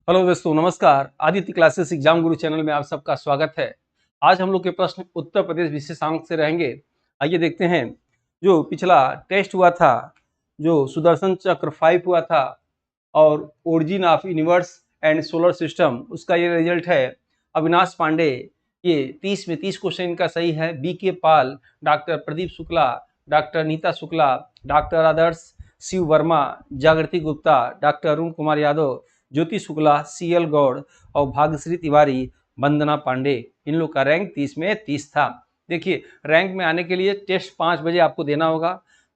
Hello दोस्तों, नमस्कार। Aditya classes exam गुरु channel में आप सबका स्वागत है। आज हम लोग के प्रश्न उत्तर प्रदेश विशेषांक से रहेंगे। आइए देखते हैं। जो पिछला टेस्ट हुआ था, जो सुदर्शन चक्र 5 हुआ था और origin of universe and solar system, उसका ये रिजल्ट है। अविनाश पांडे, ये 30 में 30 क्वेश्चन इनका सही है। B K Pal, doctor Pradeep Shukla, doctor Neeta Shukla, doctor Adarsh Shiv Verma, Jagriti Gupta, doctor Arun Kumar Yadav, Jyoti Shukla, CL Gaur और भाग्यश्री तिवारी, वंदना पांडे। इन लोग का रैंक 30 में 30 था। देखिए, रैंक में आने के लिए टेस्ट 5 बजे आपको देना होगा।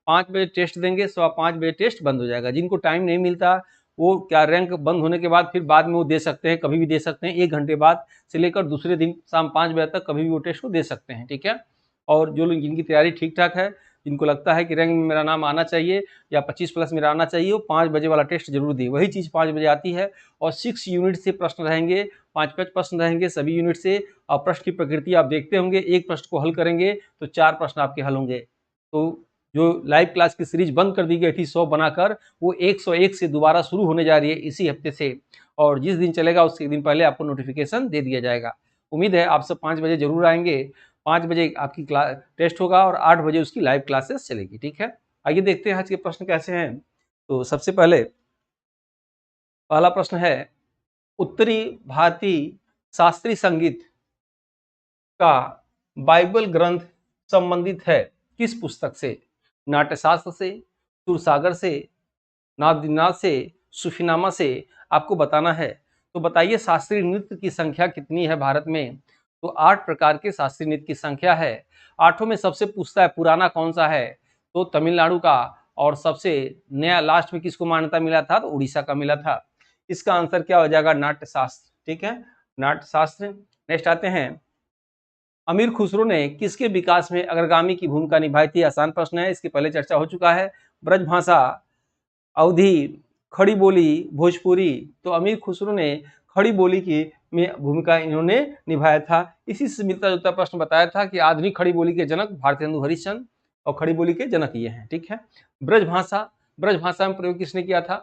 5 बजे टेस्ट देंगे, 5:15 बजे टेस्ट बंद हो जाएगा। जिनको टाइम नहीं मिलता वो क्या, रैंक बंद होने के बाद फिर बाद में वो दे सकते हैं, कभी भी दे सकते हैं। 1 घंटे बाद से लेकर दूसरे दिन शाम 5 बजे तक कभी भी वो टेस्ट को दे सकते हैं, ठीक है। और जो लोग जिनकी तैयारी ठीक ठाक है, जिनको लगता है कि रैंक में मेरा नाम आना चाहिए या 25 प्लस मेरा आना चाहिए, वो 5 बजे वाला टेस्ट जरूर दी। वही चीज़ 5 बजे आती है और 6 यूनिट से प्रश्न रहेंगे, 5-5 प्रश्न रहेंगे सभी यूनिट से। और प्रश्न की प्रकृति आप देखते होंगे, एक प्रश्न को हल करेंगे तो 4 प्रश्न आपके हल होंगे। तो जो लाइव क्लास की सीरीज बंद कर दी गई थी 100 बनाकर, वो 101 से दोबारा शुरू होने जा रही है इसी हफ्ते से। और जिस दिन चलेगा उसके दिन पहले आपको नोटिफिकेशन दे दिया जाएगा। उम्मीद है आप सब 5 बजे जरूर आएंगे। 5 बजे आपकी क्लास टेस्ट होगा और 8 बजे उसकी लाइव क्लासेस चलेगी, ठीक है। आइए देखते हैं आज के प्रश्न कैसे हैं। तो सबसे पहले पहला प्रश्न है, उत्तरी भारतीय शास्त्रीय संगीत का बाइबल ग्रंथ संबंधित है किस पुस्तक से? नाट्यशास्त्र से, सुरसागर से, नादीनाथ से, सूफीनामा से? आपको बताना है। तो बताइए, शास्त्रीय नृत्य की संख्या कितनी है भारत में? तो 8 प्रकार के शास्त्रीय नृत्य की संख्या है। 8 में सबसे पूछता है पुराना कौन सा है, तो तमिलनाडु का। और सबसे नया लास्ट में किसको मान्यता मिला था, तो उड़ीसा का मिला था। इसका आंसर क्या हो जाएगा? नाट्यशास्त्र, ठीक है, नाट्यशास्त्र। नेक्स्ट आते हैं, अमीर खुसरो ने किसके विकास में अग्रगामी की भूमिका निभाई थी? आसान प्रश्न है, इसके पहले चर्चा हो चुका है। ब्रजभाषा, अवधी, खड़ी बोली, भोजपुरी। तो अमीर खुसरो ने खड़ी बोली की में भूमिका इन्होंने निभाया था। इसी से मिलता जुलता प्रश्न बताया था कि आधुनिक खड़ी बोली के जनक भारतेंदु हरिश्चंद्र और खड़ी बोली के जनक ये हैं, ठीक है। ब्रजभाषा, ब्रजभाषा में प्रयोग किसने किया था?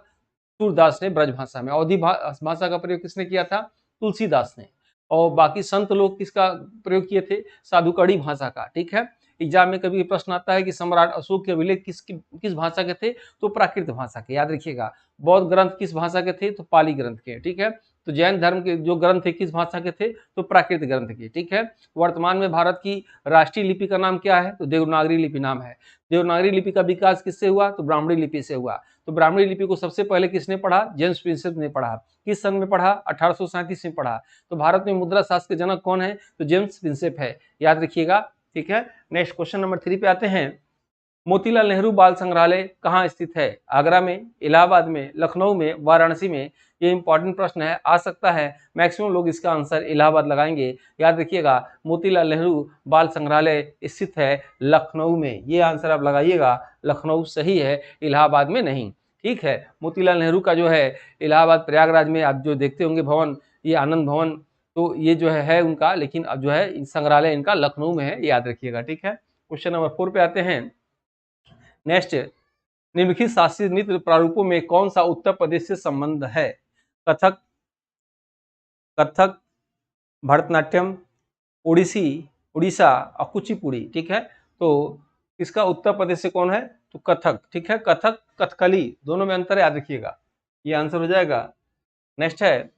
सूरदास ने ब्रजभाषा में। अवधी भाषा का प्रयोग किसने किया था? तुलसीदास ने। और बाकी संत लोग किसका प्रयोग किए थे? साधुकड़ी भाषा का, ठीक है। एग्जाम में कभी प्रश्न आता है कि सम्राट अशोक के अभिलेख किस भाषा के थे? तो प्राकृत भाषा के, याद रखिएगा। बौद्ध ग्रंथ किस भाषा के थे? तो पाली ग्रंथ के, ठीक है। तो जैन धर्म के जो ग्रंथ थे किस भाषा के थे? तो प्राकृत ग्रंथ के, ठीक है। वर्तमान में भारत की राष्ट्रीय लिपि का नाम क्या है? तो देवनागरी लिपि नाम है। देवनागरी लिपि का विकास किससे हुआ? तो ब्राह्मणी लिपि से हुआ। तो ब्राह्मणी लिपि को सबसे पहले किसने पढ़ा? जेम्स प्रिंसेप ने पढ़ा। किस सन में पढ़ा? 1837 में पढ़ा। तो भारत में मुद्रा शास्त्र के जनक कौन है? तो जेम्स प्रिंसेप है, याद रखिएगा, ठीक है। नेक्स्ट क्वेश्चन नंबर 3 पे आते हैं। मोतीलाल नेहरू बाल संग्रहालय कहाँ स्थित है? आगरा में, इलाहाबाद में, लखनऊ में, वाराणसी में? ये इंपॉर्टेंट प्रश्न है, आ सकता है। मैक्सिमम लोग इसका आंसर इलाहाबाद लगाएंगे। याद रखिएगा, मोतीलाल नेहरू बाल संग्रहालय स्थित है लखनऊ में। ये आंसर आप लगाइएगा, लखनऊ सही है, इलाहाबाद में नहीं, ठीक है। मोतीलाल नेहरू का जो है इलाहाबाद प्रयागराज में आप जो देखते होंगे भवन, ये आनंद भवन, तो ये जो है उनका, लेकिन अब जो है संग्रहालय इनका लखनऊ में है, याद रखिएगा, ठीक है। क्वेश्चन नंबर 4 पे आते हैं। नेक्स्ट, निम्नलिखित शास्त्रीय नृत्य प्रारूपों में कौन सा उत्तर प्रदेश से संबंध है? कथक, कथक, भरतनाट्यम, ओडिसी, उड़ीसा और कुचिपुड़ी, ठीक है। तो इसका उत्तर प्रदेश से कौन है? तो कथक, ठीक है। कथक, कथकली, दोनों में अंतर याद रखिएगा, ये आंसर हो जाएगा। नेक्स्ट है,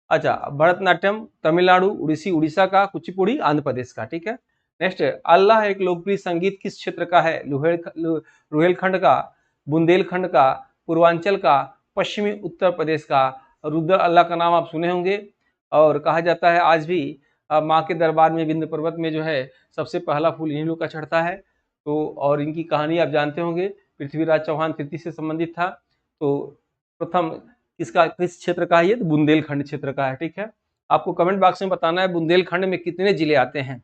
अच्छा, भरतनाट्यम तमिलनाडु, उड़ीसी उड़ीसा का, कुचिपुड़ी आंध्र प्रदेश का, ठीक है। नेक्स्ट, अल्लाह एक लोकप्रिय संगीत किस क्षेत्र का है? रुहेलखंड का, बुंदेलखंड का, पूर्वांचल का, पश्चिमी उत्तर प्रदेश का? रुद्र अल्लाह का नाम आप सुने होंगे और कहा जाता है आज भी माँ के दरबार में विंध्य पर्वत में जो है सबसे पहला फूल इन्हीं लोग का चढ़ता है। तो और इनकी कहानी आप जानते होंगे, पृथ्वीराज चौहान तृतीय से संबंधित था। तो प्रथम किसका, किस क्षेत्र का है? ये तो बुंदेलखंड क्षेत्र का है, ठीक है। आपको कमेंट बॉक्स में बताना है बुंदेलखंड में कितने जिले आते हैं।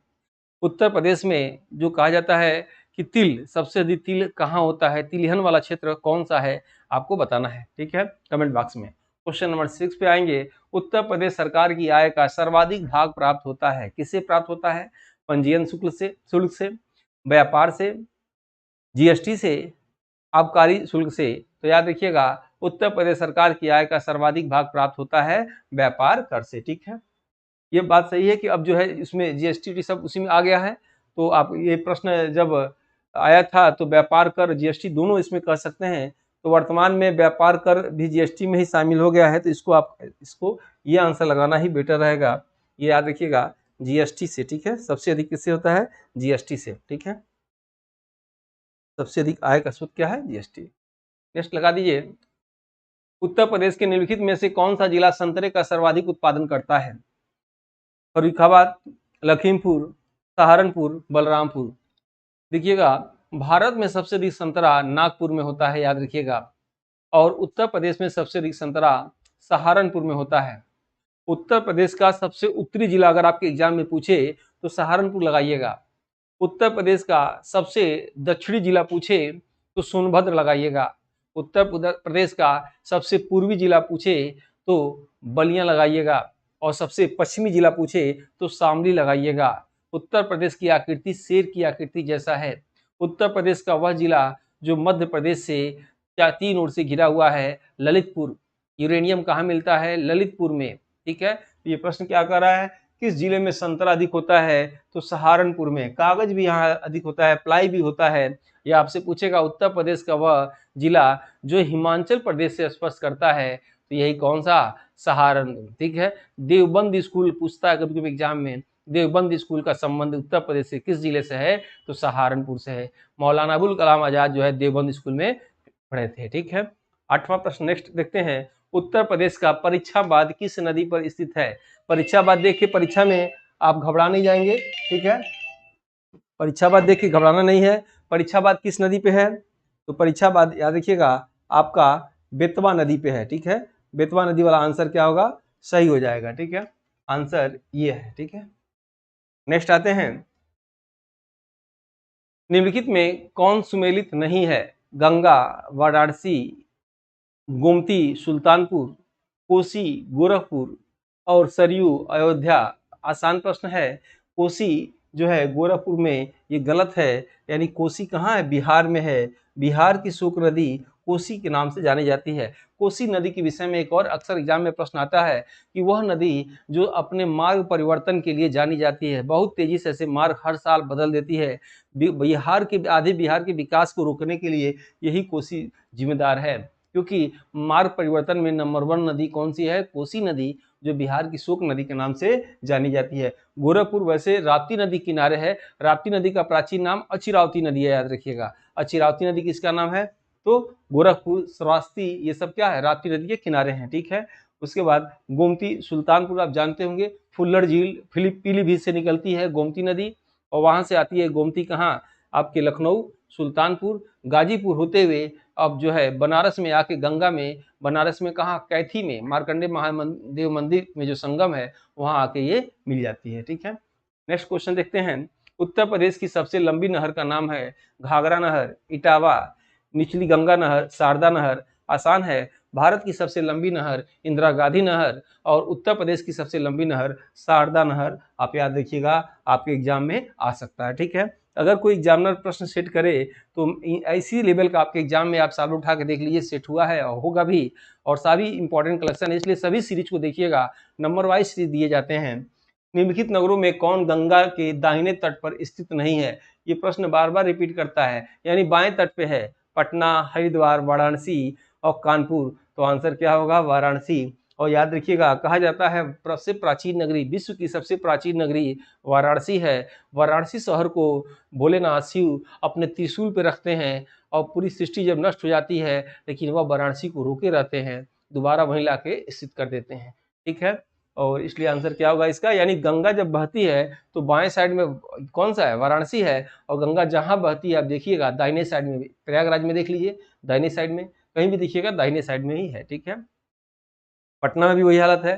उत्तर प्रदेश में जो कहा जाता है कि तिल, सबसे अधिक तिल कहाँ होता है, तिलहन वाला क्षेत्र कौन सा है, आपको बताना है, ठीक है, कमेंट बॉक्स में। क्वेश्चन नंबर 6 पे आएंगे। उत्तर प्रदेश सरकार की आय का सर्वाधिक भाग प्राप्त होता है, किससे प्राप्त होता है? पंजीयन शुल्क से, व्यापार से, जीएसटी से, आबकारी शुल्क से? तो याद रखिएगा, उत्तर प्रदेश सरकार की आय का सर्वाधिक भाग प्राप्त होता है व्यापार कर से। ठीक है, ये बात सही है कि अब जो है इसमें जीएसटी सब उसी में आ गया है। तो आप ये प्रश्न जब आया था तो व्यापार कर जीएसटी दोनों इसमें कह सकते हैं, तो वर्तमान में व्यापार कर भी जीएसटी में ही शामिल हो गया है, तो इसको ये आंसर लगाना ही बेटर रहेगा। ये याद रखिएगा, जीएसटी से। ठीक है, सबसे अधिक किससे होता है? जीएसटी से। ठीक है, सबसे अधिक आय का स्रोत क्या है? जीएसटी। नेक्स्ट लगा दीजिए, उत्तर प्रदेश के निम्नलिखित में से कौन सा जिला संतरे का सर्वाधिक उत्पादन करता है? फर्रुखाबाद, लखीमपुर, सहारनपुर, बलरामपुर। देखिएगा, भारत में सबसे अधिक संतरा नागपुर में होता है, याद रखिएगा, और उत्तर प्रदेश में सबसे अधिक संतरा सहारनपुर में होता है। उत्तर प्रदेश का सबसे उत्तरी जिला अगर आपके एग्जाम में पूछे तो सहारनपुर लगाइएगा। उत्तर प्रदेश का सबसे दक्षिणी जिला पूछे तो सोनभद्र लगाइएगा। उत्तर प्रदेश का सबसे पूर्वी जिला पूछे तो बलिया लगाइएगा, और सबसे पश्चिमी जिला पूछे तो शामली लगाइएगा। उत्तर प्रदेश की आकृति शेर की आकृति जैसा है। उत्तर प्रदेश का वह जिला जो मध्य प्रदेश से 3 ओर से घिरा हुआ है, ललितपुर। यूरेनियम कहाँ मिलता है? ललितपुर में। ठीक है, ये प्रश्न क्या कर रहा है? किस जिले में संतरा अधिक होता है? तो सहारनपुर में। कागज भी यहाँ अधिक होता है, प्लाई भी होता है। यह आपसे पूछेगा उत्तर प्रदेश का वह जिला जो हिमाचल प्रदेश से स्पर्श करता है, तो यही कौन सा? सहारनपुर। ठीक है, देवबंद स्कूल पूछता है कभी कभी एग्जाम में, देवबंद स्कूल का संबंध उत्तर प्रदेश से किस जिले से है? तो सहारनपुर से है। मौलाना अबुल कलाम आजाद जो है देवबंद स्कूल में पढ़े थे। ठीक है, 8वां प्रश्न नेक्स्ट देखते हैं, उत्तर प्रदेश का परीक्षाबाद किस नदी पर स्थित है? परीक्षाबाद देखिए, परीक्षा में आप घबरा नहीं जाएंगे। ठीक है, परीक्षाबाद देख के घबराना नहीं है। परीक्षाबाद किस नदी पे है? तो परीक्षाबाद याद रखिएगा आपका बेतवा नदी पे है। ठीक है, बेतवा नदी वाला आंसर क्या होगा? सही हो जाएगा। ठीक है, आंसर ये है। ठीक है, नेक्स्ट आते हैं, निम्नलिखित में कौन सुमेलित नहीं है? गंगा, वाराणसी, गोमती, सुल्तानपुर, कोसी, गोरखपुर और सरयू, अयोध्या। आसान प्रश्न है। कोसी जो है गोरखपुर में, ये गलत है। यानी कोसी कहाँ है? बिहार में है। बिहार की शुक्र नदी कोसी के नाम से जानी जाती है। कोसी नदी के विषय में एक और अक्सर एग्जाम में प्रश्न आता है कि वह नदी जो अपने मार्ग परिवर्तन के लिए जानी जाती है, बहुत तेजी से ऐसे मार्ग हर साल बदल देती है। बिहार के विकास को रोकने के लिए यही कोसी जिम्मेदार है, क्योंकि मार्ग परिवर्तन में नंबर 1 नदी कौन सी है? कोसी नदी, जो बिहार की शोक नदी के नाम से जानी जाती है। गोरखपुर वैसे राप्ती नदी किनारे है। राप्ती नदी का प्राचीन नाम अचिरावती नदी है, याद रखिएगा। अचिरावती नदी किसका नाम है? तो गोरखपुर, श्रावस्ती, ये सब क्या है? राप्ती नदी के किनारे हैं। ठीक है, उसके बाद गोमती, सुल्तानपुर आप जानते होंगे, फुल्लर झील पीलीभीत से निकलती है गोमती नदी, और वहां से आती है गोमती कहाँ? आपके लखनऊ, सुल्तानपुर, गाजीपुर होते हुए अब जो है बनारस में आके गंगा में, बनारस में कहाँ? कैथी में, मार्कंडे महादेव मंदिर में जो संगम है वहां आके ये मिल जाती है। ठीक है, नेक्स्ट क्वेश्चन देखते हैं, उत्तर प्रदेश की सबसे लंबी नहर का नाम है? घाघरा नहर, इटावा, निचली गंगा नहर, शारदा नहर। आसान है, भारत की सबसे लंबी नहर इंदिरा गांधी नहर, और उत्तर प्रदेश की सबसे लंबी नहर शारदा नहर। आप याद रखिएगा, आपके एग्जाम में आ सकता है। ठीक है, अगर कोई एग्जामिनर प्रश्न सेट करे तो ऐसी लेवल का आपके एग्जाम में आप सवाल उठा के देख लीजिए, सेट हुआ है और होगा भी, और सभी इंपॉर्टेंट कलेक्शन है, इसलिए सभी सीरीज को देखिएगा, नंबर वाइज सीरीज दिए जाते हैं। निम्नलिखित नगरों में कौन गंगा के दाहिने तट पर स्थित नहीं है? ये प्रश्न बार बार रिपीट करता है, यानी बाएं तट पे है। पटना, हरिद्वार, वाराणसी और कानपुर। तो आंसर क्या होगा? वाराणसी। और याद रखिएगा, कहा जाता है सबसे प्राचीन नगरी, विश्व की सबसे प्राचीन नगरी वाराणसी है। वाराणसी शहर को भोलेनाथ शिव अपने त्रिशूल पे रखते हैं, और पूरी सृष्टि जब नष्ट हो जाती है, लेकिन वह वाराणसी को रोके रहते हैं, दोबारा वहीं लाके स्थित कर देते हैं। ठीक है, और इसलिए आंसर क्या होगा इसका? यानी गंगा जब बहती है तो बाएं साइड में कौन सा है? वाराणसी है। और गंगा जहां बहती है आप देखिएगा दाहिने साइड में, प्रयागराज में देख लीजिए, दाहिने साइड में, कहीं भी देखिएगा दाहिने साइड में ही है। ठीक है, पटना में भी वही हालत है।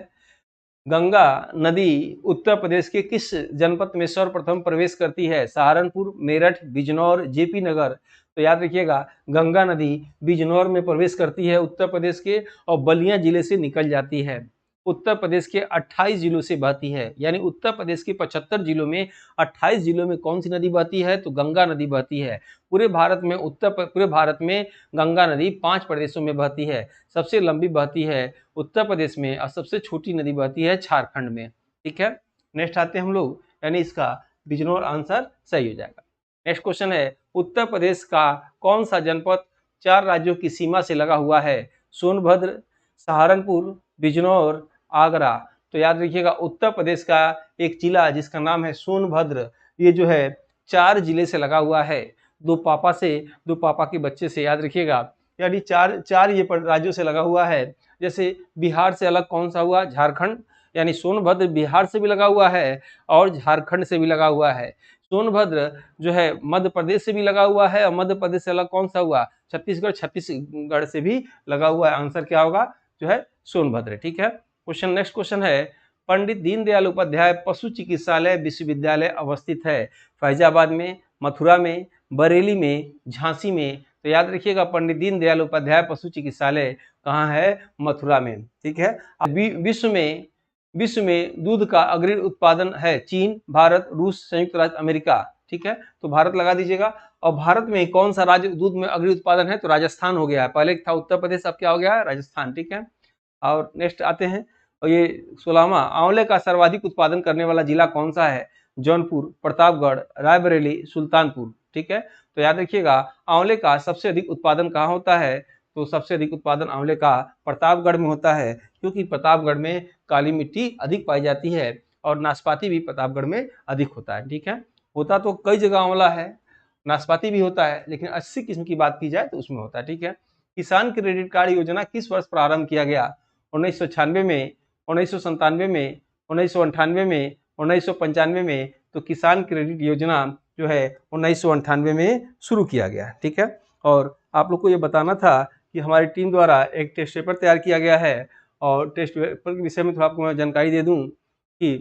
गंगा नदी उत्तर प्रदेश के किस जनपद में सर्वप्रथम प्रवेश करती है? सहारनपुर, मेरठ, बिजनौर, जेपी नगर। तो याद रखिएगा, गंगा नदी बिजनौर में प्रवेश करती है उत्तर प्रदेश के, और बलिया जिले से निकल जाती है। उत्तर प्रदेश के 28 जिलों से बहती है। यानी उत्तर प्रदेश के 75 जिलों में 28 जिलों में कौन सी नदी बहती है? तो गंगा नदी बहती है। पूरे भारत में गंगा नदी 5 प्रदेशों में बहती है। सबसे लंबी बहती है उत्तर प्रदेश में और सबसे छोटी नदी बहती है झारखंड में। ठीक है, नेक्स्ट आते हैं हम लोग, यानी इसका बिजनौर आंसर सही हो जाएगा। नेक्स्ट क्वेश्चन है, उत्तर प्रदेश का कौन सा जनपद 4 राज्यों की सीमा से लगा हुआ है? सोनभद्र, सहारनपुर, बिजनौर, आगरा। तो याद रखिएगा उत्तर प्रदेश का एक जिला जिसका नाम है सोनभद्र, ये जो है 4 जिले से लगा हुआ है। दो पापा के बच्चे से, याद रखिएगा, यानी चार ये राज्यों से लगा हुआ है। जैसे बिहार से अलग कौन सा हुआ? झारखंड, यानी सोनभद्र बिहार से भी लगा हुआ है और झारखंड से भी लगा हुआ है। सोनभद्र जो है मध्य प्रदेश से भी लगा हुआ है और मध्य प्रदेश से अलग कौन सा हुआ? छत्तीसगढ़ से भी लगा हुआ है। आंसर क्या होगा? जो है सोनभद्र। ठीक है, नेक्स्ट क्वेश्चन है, पंडित दीनदयाल उपाध्याय पशु चिकित्सालय विश्वविद्यालय अवस्थित है? फैजाबाद में, मथुरा में, बरेली में, झांसी में। तो याद रखिएगा पंडित दीनदयाल उपाध्याय पशु चिकित्सालय कहाँ है? मथुरा में। ठीक है, विश्व में दूध का अग्रणी उत्पादन है चीन, भारत, रूस, संयुक्त राज्य अमेरिका। ठीक है, तो भारत लगा दीजिएगा। और भारत में कौन सा राज्य दूध में अग्रणी उत्पादन है? तो राजस्थान हो गया है। पहले था उत्तर प्रदेश, अब क्या हो गया है? राजस्थान। ठीक है, और नेक्स्ट आते हैं, और ये 16वां, आंवले का सर्वाधिक उत्पादन करने वाला जिला कौन सा है? जौनपुर, प्रतापगढ़, रायबरेली, सुल्तानपुर। ठीक है, तो याद रखिएगा आंवले का सबसे अधिक उत्पादन कहाँ होता है? तो सबसे अधिक उत्पादन आंवले का प्रतापगढ़ में होता है, क्योंकि प्रतापगढ़ में काली मिट्टी अधिक पाई जाती है और नाशपाती भी प्रतापगढ़ में अधिक होता है। ठीक है, होता तो कई जगह आंवला है, नाशपाती भी होता है, लेकिन 80 किस्म की बात की जाए तो उसमें होता है। ठीक है, किसान क्रेडिट कार्ड योजना किस वर्ष प्रारंभ किया गया? 1996 में, 1997 में, 1998 में, 1995 में। तो किसान क्रेडिट योजना जो है 1998 में शुरू किया गया। ठीक है, और आप लोग को ये बताना था कि हमारी टीम द्वारा एक टेस्ट पेपर तैयार किया गया है, और टेस्ट पेपर के विषय में थोड़ा आपको मैं जानकारी दे दूं कि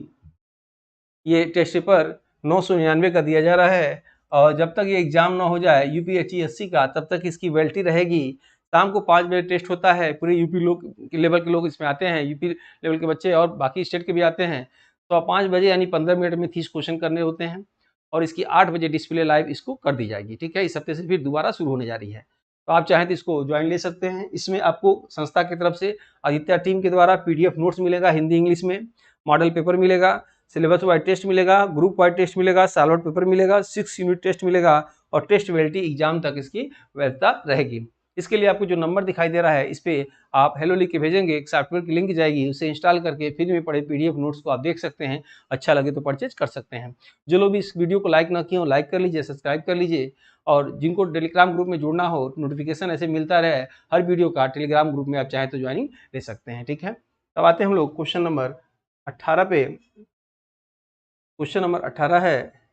ये टेस्ट पेपर 999 का दिया जा रहा है, और जब तक ये एग्जाम ना हो जाए यूपीएससी का, तब तक इसकी वैलिडिटी रहेगी। शाम को 5 बजे टेस्ट होता है, पूरे यूपी लेवल के लोग इसमें आते हैं, यूपी लेवल के बच्चे और बाकी स्टेट के भी आते हैं। तो 5 बजे यानी 15 मिनट में 30 क्वेश्चन करने होते हैं, और इसकी 8 बजे डिस्प्ले लाइव इसको कर दी जाएगी। ठीक है, इस हफ्ते से फिर दोबारा शुरू होने जा रही है, तो आप चाहें तो इसको ज्वाइन ले सकते हैं। इसमें आपको संस्था की तरफ से आदित्य टीम के द्वारा PDF नोट्स मिलेगा हिंदी इंग्लिश में, मॉडल पेपर मिलेगा, सिलेबस वाइज टेस्ट मिलेगा, ग्रुप वाइज टेस्ट मिलेगा, सालोट पेपर मिलेगा, 6 यूनिट टेस्ट मिलेगा, और टेस्ट वैलिडिटी एग्जाम तक इसकी वैधता रहेगी। इसके लिए आपको जो नंबर दिखाई दे रहा है, इस पे आप हेलो लिख के भेजेंगे, एक सॉफ्टवेयर की लिंक जाएगी, उसे इंस्टॉल करके फ्री में पड़े PDF नोट्स को आप देख सकते हैं। अच्छा लगे तो परचेज कर सकते हैं। जो लोग भी इस वीडियो को लाइक ना किए हो, लाइक कर लीजिए, सब्सक्राइब कर लीजिए, और जिनको टेलीग्राम ग्रुप में जुड़ना हो, नोटिफिकेशन ऐसे मिलता रहे हर वीडियो का, टेलीग्राम ग्रुप में आप चाहें तो ज्वाइनिंग ले सकते हैं। ठीक है, तब आते हैं हम लोग क्वेश्चन नंबर 18 पे। क्वेश्चन नंबर 18 है,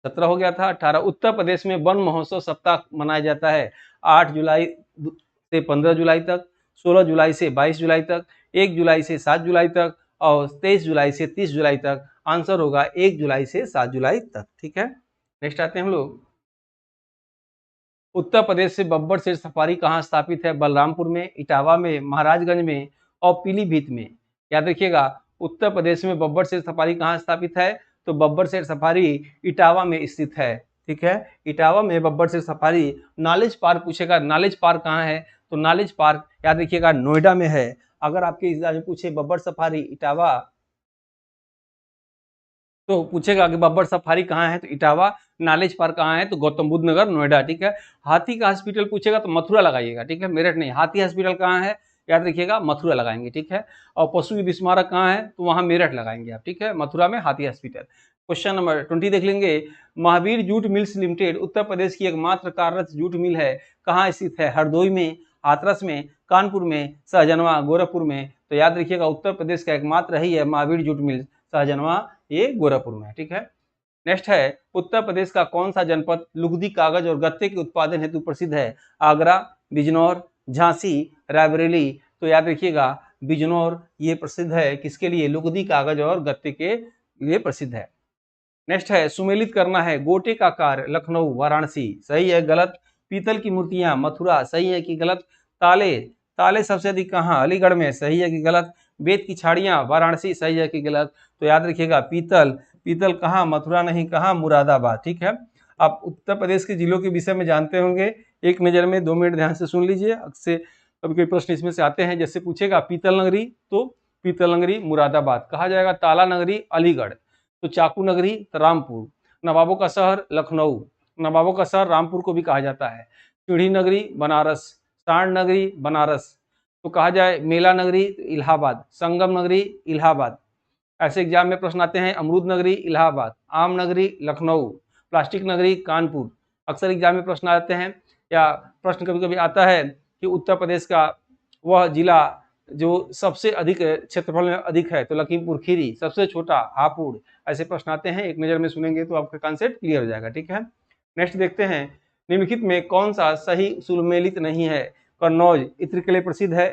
17 हो गया था, 18। उत्तर प्रदेश में वन महोत्सव सप्ताह मनाया जाता है 8 जुलाई से 15 जुलाई तक, 16 जुलाई से 22 जुलाई तक, 1 जुलाई से 7 जुलाई तक, और 23 जुलाई से 30 जुलाई तक। आंसर होगा 1 जुलाई से 7 जुलाई तक। ठीक है, नेक्स्ट आते हैं हम लोग, उत्तर प्रदेश से बब्बर शेर सफारी कहाँ स्थापित है? बलरामपुर में, इटावा में, महाराजगंज में, और पीलीभीत में। याद रखिएगा उत्तर प्रदेश में बब्बर शेर सफारी कहाँ स्थापित है? तो बब्बर शेर सफारी इटावा में स्थित है। ठीक है, इटावा में बब्बर शेर सफारी। नॉलेज पार्क पूछेगा, नॉलेज पार्क कहाँ है? तो नॉलेज पार्क याद रखिएगा नोएडा में है। अगर आपके एग्जाम में पूछे बब्बर सफारी इटावा, तो पूछेगा कि बब्बर सफारी कहाँ है? तो इटावा। नॉलेज पार्क कहाँ है? तो गौतम बुद्ध नगर, नोएडा। ठीक है, हाथी का हॉस्पिटल पूछेगा तो मथुरा लगाइएगा। ठीक है, मेरठ नहीं, हाथी हॉस्पिटल कहाँ है? याद रखिएगा मथुरा लगाएंगे। ठीक है, और पशु युद्ध स्मारक कहाँ है? तो वहाँ मेरठ लगाएंगे आप। ठीक है, मथुरा में हाथी हॉस्पिटल। क्वेश्चन नंबर 20 देख लेंगे, Mahavir jute mills limited Uttar Pradesh की एकमात्र कार्यरत जूट मिल है, कहाँ स्थित है? हरदोई में, हाथरस में, कानपुर में, सहजनवा, गोरखपुर में। तो याद रखिएगा उत्तर प्रदेश का एकमात्र ही है महावीर जूट मिल, सहजनवा, ये गोरखपुर में है। ठीक है, नेक्स्ट है, उत्तर प्रदेश का कौन सा जनपद लुगदी, कागज और गत्ते के उत्पादन हेतु प्रसिद्ध है? आगरा, बिजनौर, झांसी, रायबरेली। तो याद रखिएगा बिजनौर ये प्रसिद्ध है, किसके लिए? लुगदी, कागज और गत्ते के लिए प्रसिद्ध है। नेक्स्ट है, सुमेलित करना है, गोटे का कार्य लखनऊ, वाराणसी। सही है, गलत? पीतल की मूर्तियां, मथुरा। सही है कि गलत? ताले ताले सबसे अधिक कहाँ? अलीगढ़ में। सही है कि गलत? बेत की छाड़ियाँ वाराणसी। सही है कि गलत? तो याद रखिएगा पीतल, पीतल कहाँ? मथुरा नहीं, कहाँ? मुरादाबाद। ठीक है, आप उत्तर प्रदेश के जिलों के विषय में जानते होंगे, एक नज़र में 2 मिनट ध्यान से सुन लीजिए। अक्सर कभी कोई प्रश्न इसमें से आते हैं, जैसे पूछेगा पीतल नगरी, तो पीतल नगरी मुरादाबाद कहा जाएगा। ताला नगरी अलीगढ़, तो चाकू नगरी रामपुर। नवाबों का शहर लखनऊ, नवाबों का शहर रामपुर को भी कहा जाता है। सीढ़ी नगरी बनारस, सांड नगरी बनारस, तो कहा जाए मेला नगरी तो इलाहाबाद, संगम नगरी इलाहाबाद। ऐसे एग्जाम में प्रश्न आते हैं, अमरूद नगरी इलाहाबाद, आम नगरी लखनऊ, प्लास्टिक नगरी कानपुर। अक्सर एग्जाम में प्रश्न आते हैं, या प्रश्न कभी कभी आता है कि उत्तर प्रदेश का वह जिला जो सबसे अधिक क्षेत्रफल में अधिक है, तो लखीमपुर खीरी, सबसे छोटा हापुड़। ऐसे प्रश्न आते हैं, एक नज़र में सुनेंगे तो आपका कॉन्सेप्ट क्लियर हो जाएगा। ठीक है, नेक्स्ट देखते हैं, निम्नलिखित में कौन सा सही सुमेलित नहीं है? कन्नौज इत्र के लिए प्रसिद्ध है,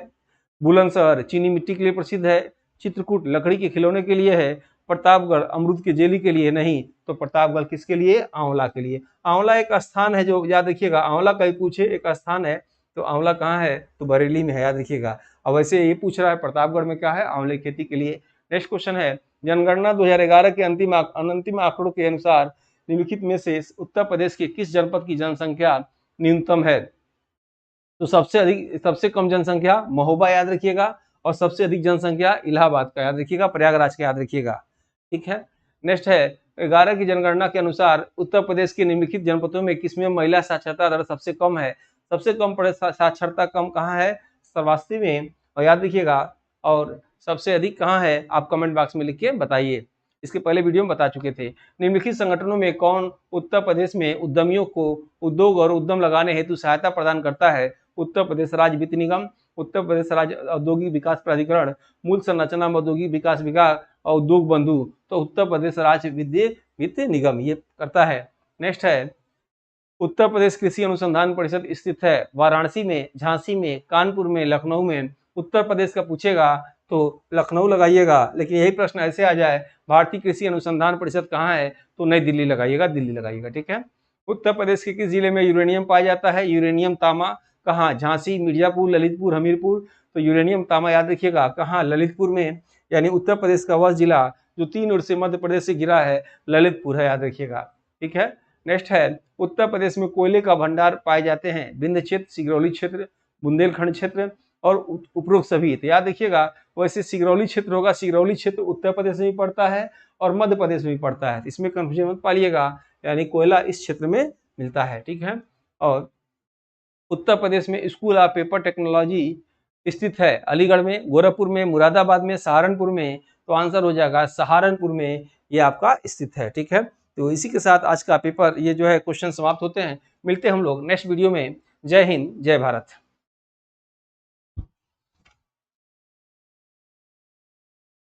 बुलंदशहर चीनी मिट्टी के लिए प्रसिद्ध है, चित्रकूट लकड़ी के खिलौने के लिए है, प्रतापगढ़ अमरूद के जेली के लिए नहीं, तो प्रतापगढ़ किसके लिए? आंवला के लिए। आंवला एक स्थान है, जो याद रखिएगा, आंवला कहीं पूछे एक स्थान है, तो आंवला कहाँ है? तो बरेली में है, याद रखिएगा। अब वैसे ये पूछ रहा है प्रतापगढ़ में क्या है? आंवले की खेती के लिए। नेक्स्ट क्वेश्चन है, जनगणना 2011 के अंतिम आंकड़ों के अनुसार निम्नलिखित में से उत्तर प्रदेश के किस जनपद की जनसंख्या न्यूनतम है? तो सबसे कम जनसंख्या महोबा, याद रखिएगा, और सबसे अधिक जनसंख्या इलाहाबाद का, याद रखिएगा, प्रयागराज का, याद रखिएगा। ठीक है, नेक्स्ट है, 11 की जनगणना के अनुसार उत्तर प्रदेश के निम्नलिखित जनपदों में किसमें महिला साक्षरता दर सबसे कम है? सबसे कम साक्षरता कम कहाँ है? श्रावस्ती में, और याद रखिएगा, और सबसे अधिक कहाँ है? आप कमेंट बॉक्स में लिख के बताइए, इसके पहले वीडियो में बता चुके थे। निम्नलिखित संगठनों में कौन उत्तर प्रदेश में उद्यमियों को उद्योग और उद्यम लगाने हेतु सहायता प्रदान करता है? उत्तर प्रदेश राज्य वित्त निगम, उत्तर प्रदेश राज्य औद्योगिक विकास प्राधिकरण, मूल संरचना औद्योगिक विकास विभाग और उद्योग बंधु, तो उत्तर प्रदेश राज्य वित्त निगम ये करता है। नेक्स्ट है, उत्तर प्रदेश कृषि अनुसंधान परिषद स्थित है वाराणसी में, झांसी में, कानपुर में, लखनऊ में। उत्तर प्रदेश का पूछेगा तो लखनऊ लगाइएगा, लेकिन यही प्रश्न ऐसे आ जाए भारतीय कृषि अनुसंधान परिषद कहाँ है? तो नई दिल्ली लगाइएगा, दिल्ली लगाइएगा। ठीक है, उत्तर प्रदेश के किस जिले में यूरेनियम पाया जाता है? यूरेनियम तांबा कहाँ? झांसी, मिर्जापुर, ललितपुर, हमीरपुर। तो यूरेनियम तांबा याद रखिएगा कहाँ? ललितपुर में, यानी उत्तर प्रदेश का वह जिला जो 3 ओर से मध्य प्रदेश से घिरा है, ललितपुर है, याद रखिएगा। ठीक है, नेक्स्ट है, उत्तर प्रदेश में कोयले का भंडार पाए जाते हैं विंध्य क्षेत्र, सिगरौली क्षेत्र, बुंदेलखंड क्षेत्र और उपरोक्त सभी। तो याद रखिएगा, वैसे सिगरौली क्षेत्र होगा, सिगरौली क्षेत्र उत्तर प्रदेश में भी पड़ता है और मध्य प्रदेश में भी पड़ता है, इसमें कंफ्यूजन मत पालिएगा, यानी कोयला इस क्षेत्र में मिलता है। ठीक है, और उत्तर प्रदेश में स्कूल ऑफ पेपर टेक्नोलॉजी स्थित है अलीगढ़ में, गोरखपुर में, मुरादाबाद में, सहारनपुर में। तो आंसर हो जाएगा सहारनपुर में, ये आपका स्थित है। ठीक है, तो इसी के साथ आज का पेपर ये जो है क्वेश्चन समाप्त होते हैं। मिलते हैं हम लोग नेक्स्ट वीडियो में। जय हिंद, जय भारत।